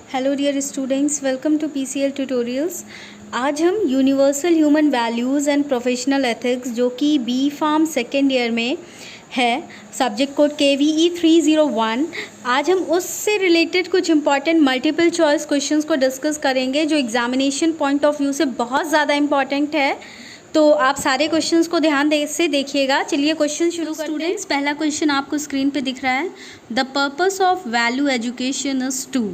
Hello dear students, welcome to PCL tutorials. आज हम universal human values and professional ethics जो कि B farm second year में है, सब्जेक्ट कोड KVE 301, आज हम उससे रिलेटेड कुछ इंपॉर्टेंट मल्टीपल चॉइस क्वेश्चंस को डिस्कस करेंगे जो एग्जामिनेशन पॉइंट ऑफ व्यू से बहुत ज़्यादा इंपॉर्टेंट है। तो आप सारे क्वेश्चंस को ध्यान से देखिएगा। चलिए क्वेश्चन शुरू करते हैं। स्टूडेंट्स, पहला क्वेश्चन आपको स्क्रीन पे दिख रहा है। The purpose of value education is to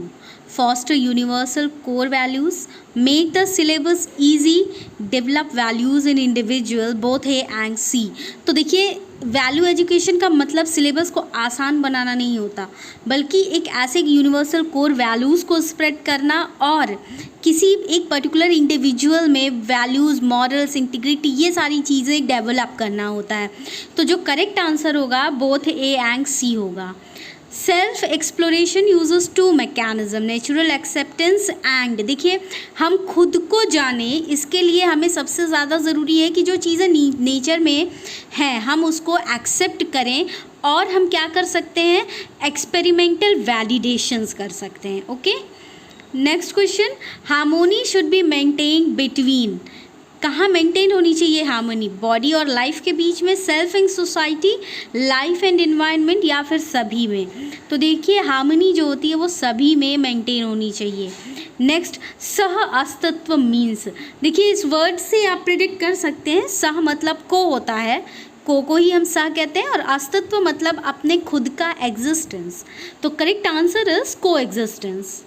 foster universal core values, make the syllabus easy, develop values in individual, both A and C। तो देखिए, वैल्यू एजुकेशन का मतलब सिलेबस को आसान बनाना नहीं होता, बल्कि एक ऐसे यूनिवर्सल कोर वैल्यूज़ को स्प्रेड करना और किसी एक पर्टिकुलर इंडिविजुअल में वैल्यूज़, मॉरल्स, इंटीग्रिटी, ये सारी चीज़ें डेवलप करना होता है। तो जो करेक्ट आंसर होगा बोथ A एंड C होगा। Self exploration uses to mechanism, natural acceptance and, देखिए हम खुद को जाने, इसके लिए हमें सबसे ज़्यादा ज़रूरी है कि जो चीज़ें नेचर में हैं हम उसको एक्सेप्ट करें, और हम क्या कर सकते हैं, एक्सपेरिमेंटल वैलिडेशंस कर सकते हैं। Okay, next question, harmony should be maintain between, कहाँ मेंटेन होनी चाहिए हार्मनी, बॉडी और लाइफ के बीच में, self and society, life and environment, या फिर सभी में। तो देखिए हार्मनी जो होती है वो सभी में मेंटेन होनी चाहिए। नेक्स्ट, सह अस्तित्व मीन्स, देखिए इस वर्ड से आप प्रिडिक्ट कर सकते हैं, सह मतलब को होता है, को ही हम सह कहते हैं, और अस्तित्व मतलब अपने खुद का एग्जिस्टेंस। तो correct answer is coexistence.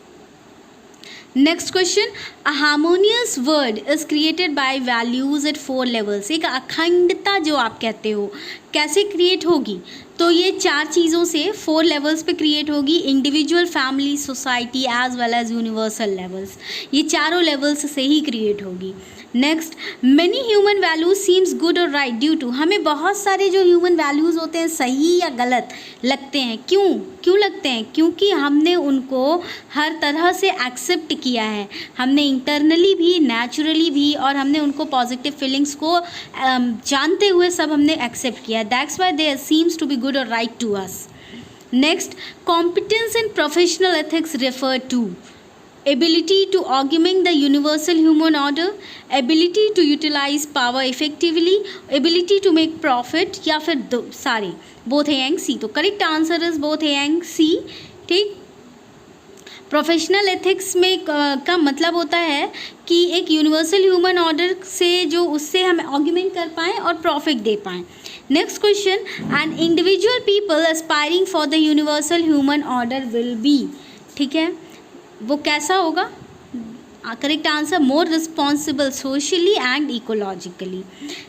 Next question, a harmonious word is created by values at 4 levels. एक अखंडता जो आप कहते हो कैसे क्रिएट होगी, तो ये 4 चीज़ों से 4 लेवल्स पे क्रिएट होगी, individual, family, society as well as universal levels. ये चारों लेवल्स से ही क्रिएट होगी। Next, many human values seems good और राइट ड्यू टू, हमें बहुत सारे जो ह्यूमन वैल्यूज़ होते हैं सही या गलत लगते हैं। क्यों लगते हैं? क्योंकि हमने उनको हर तरह से एक्सेप्ट किया है, हमने इंटरनली भी, नेचुरली भी, और हमने उनको पॉजिटिव फीलिंग्स को जानते हुए सब हमने एक्सेप्ट किया है। That's why they seems to be good और right to us. Next, competence in professional ethics refer to ability to augment the universal human order, ability to utilize power effectively, ability to make profit, या फिर सारे, both A and C। तो correct answer is both A and C। ठीक, professional ethics में का मतलब होता है कि एक यूनिवर्सल ह्यूमन ऑर्डर से जो उससे हम ऑग्यूमेंट कर पाएँ और प्रॉफिट दे पाएँ। Next question, an individual people aspiring for the universal human order will be, ठीक है, वो कैसा होगा? Correct answer, more responsible socially and ecologically.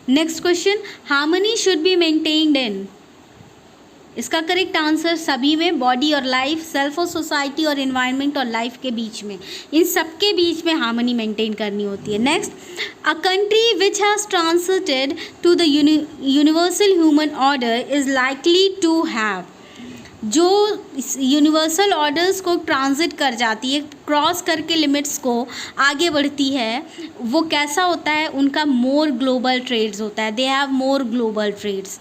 Next question, harmony should be maintained इन, इसका करेक्ट आंसर सभी में, बॉडी और लाइफ, सेल्फ और सोसाइटी और एनवायरनमेंट और लाइफ के बीच में, इन सब के बीच में हार्मनी मेंटेन करनी होती है। Next, a country which has transited to the universal human order is likely to have, जो यूनिवर्सल ऑर्डर्स को ट्रांजिट कर जाती है, क्रॉस करके लिमिट्स को आगे बढ़ती है, वो कैसा होता है? उनका मोर ग्लोबल ट्रेड्स होता है, they have more global trades.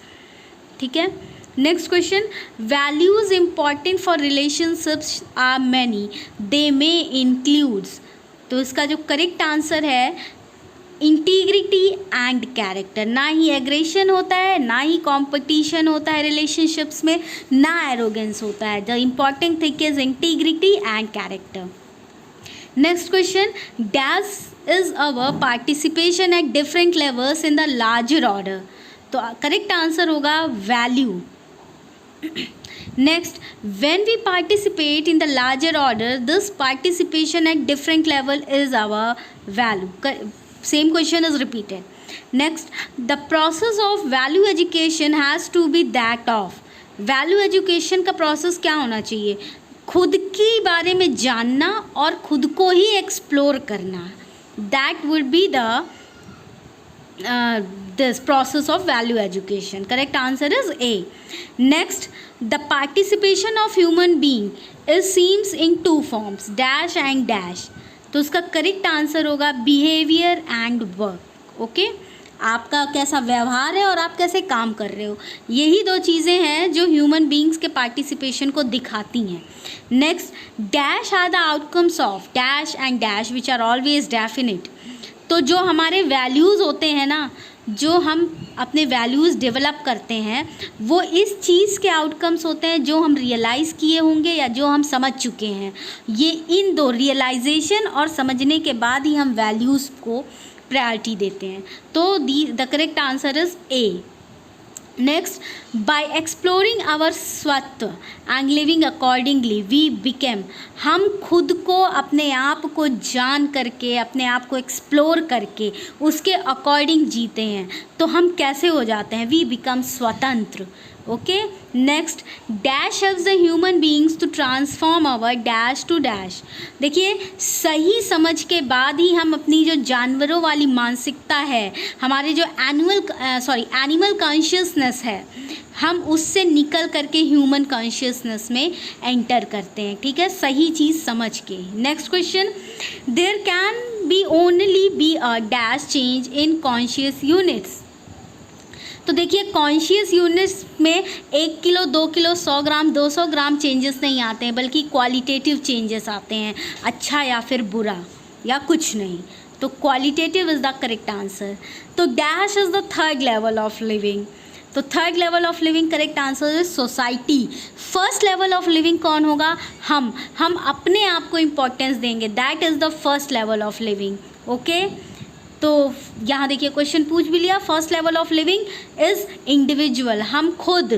ठीक है, next question, values important for relationships are many, they may includes, तो इसका जो करेक्ट आंसर है इंटीग्रिटी एंड कैरेक्टर। ना ही एग्रेशन होता है, ना ही कंपटीशन होता है रिलेशनशिप्स में, ना एरोगेंस होता है। The important thing is integrity and character. Next question, dash is our participation at different levels in the larger order, तो करेक्ट आंसर होगा value. Next, when we participate in the larger order, this participation at different level is our value. Same question is repeated. Next, the process of value education has to be that of, value education का process क्या होना चाहिए? खुद के बारे में जानना और खुद को ही एक्सप्लोर करना, that would be the this process of value education. Correct answer is A. Next, the participation of human being is seems in 2 forms, dash and dash, तो उसका करेक्ट आंसर होगा बिहेवियर एंड वर्क। ओके, आपका कैसा व्यवहार है और आप कैसे काम कर रहे हो। यही दो चीज़ें हैं जो ह्यूमन बींग्स के पार्टिसिपेशन को दिखाती हैं। Next, dash are the outcomes of dash and dash which are always definite. तो जो हमारे वैल्यूज़ होते हैं ना, जो हम अपने वैल्यूज़ डेवलप करते हैं, वो इस चीज़ के आउटकम्स होते हैं जो हम रियलाइज़ किए होंगे या जो हम समझ चुके हैं। ये इन दो, रियलाइजेशन और समझने के बाद ही हम वैल्यूज़ को प्रायोरिटी देते हैं। तो the correct answer is A. Next, by exploring our स्वत्व and living accordingly we became. हम खुद को, अपने आप को जान करके, अपने आप को एक्सप्लोर करके उसके अकॉर्डिंग जीते हैं तो हम कैसे हो जाते हैं, वी बिकम स्वतंत्र। Okay. Next, dash helps the human beings to transform our dash to dash. देखिए, सही समझ के बाद ही हम अपनी जो जानवरों वाली मानसिकता है, हमारे जो एनिमल कॉन्शियसनेस है, हम उससे निकल करके ह्यूमन कॉन्शियसनेस में एंटर करते हैं। ठीक है, सही चीज़ समझ के। Next question, there can be only be a dash change in conscious units. तो देखिए, कॉन्शियस यूनिट्स में 1 किलो, 2 किलो, 100 ग्राम, 200 ग्राम चेंजेस नहीं आते हैं, बल्कि क्वालिटेटिव चेंजेस आते हैं, अच्छा या फिर बुरा या कुछ नहीं। तो qualitative is the correct answer. तो dash is the third level of living. तो third level of living correct answer is society. First level of living कौन होगा, हम अपने आप को इम्पोर्टेंस देंगे, that is the first level of living. Okay, तो यहाँ देखिए क्वेश्चन पूछ भी लिया, first level of living is individual, हम खुद।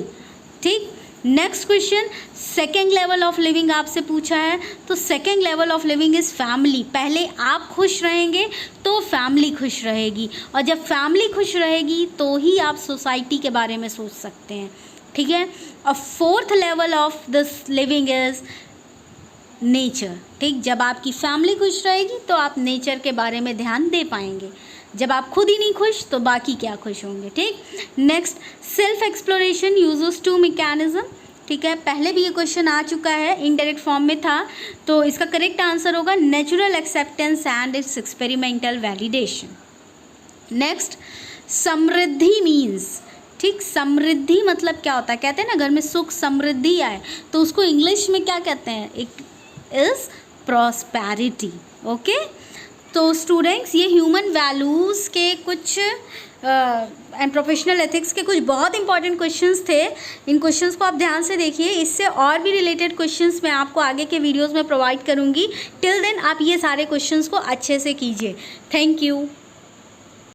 ठीक। Next question, second level of living आपसे पूछा है, तो second level of living is family. पहले आप खुश रहेंगे तो फैमिली खुश रहेगी, और जब फैमिली खुश रहेगी तो ही आप सोसाइटी के बारे में सोच सकते हैं। ठीक है। और fourth level of this living is nature. ठीक, जब आपकी फैमिली खुश रहेगी तो आप नेचर के बारे में ध्यान दे पाएंगे। जब आप खुद ही नहीं खुश तो बाकी क्या खुश होंगे। ठीक। Next, self exploration uses 2 mechanism. ठीक है, पहले भी ये क्वेश्चन आ चुका है, इनडायरेक्ट फॉर्म में था, तो इसका करेक्ट आंसर होगा natural acceptance and it's experimental validation. Next, Samriddhi means. ठीक, समृद्धि मतलब क्या होता है, कहते हैं ना घर में सुख समृद्धि आए, तो उसको इंग्लिश में क्या कहते हैं, एक इज़ प्रॉस्पेरिटी। ओके। तो स्टूडेंट्स, ये ह्यूमन वैल्यूज़ के कुछ एंड प्रोफेशनल एथिक्स के कुछ बहुत इंपॉर्टेंट क्वेश्चंस थे। इन क्वेश्चंस को आप ध्यान से देखिए, इससे और भी रिलेटेड क्वेश्चंस मैं आपको आगे के वीडियोस में प्रोवाइड करूँगी। टिल देन आप ये सारे क्वेश्चंस को अच्छे से कीजिए। Thank you.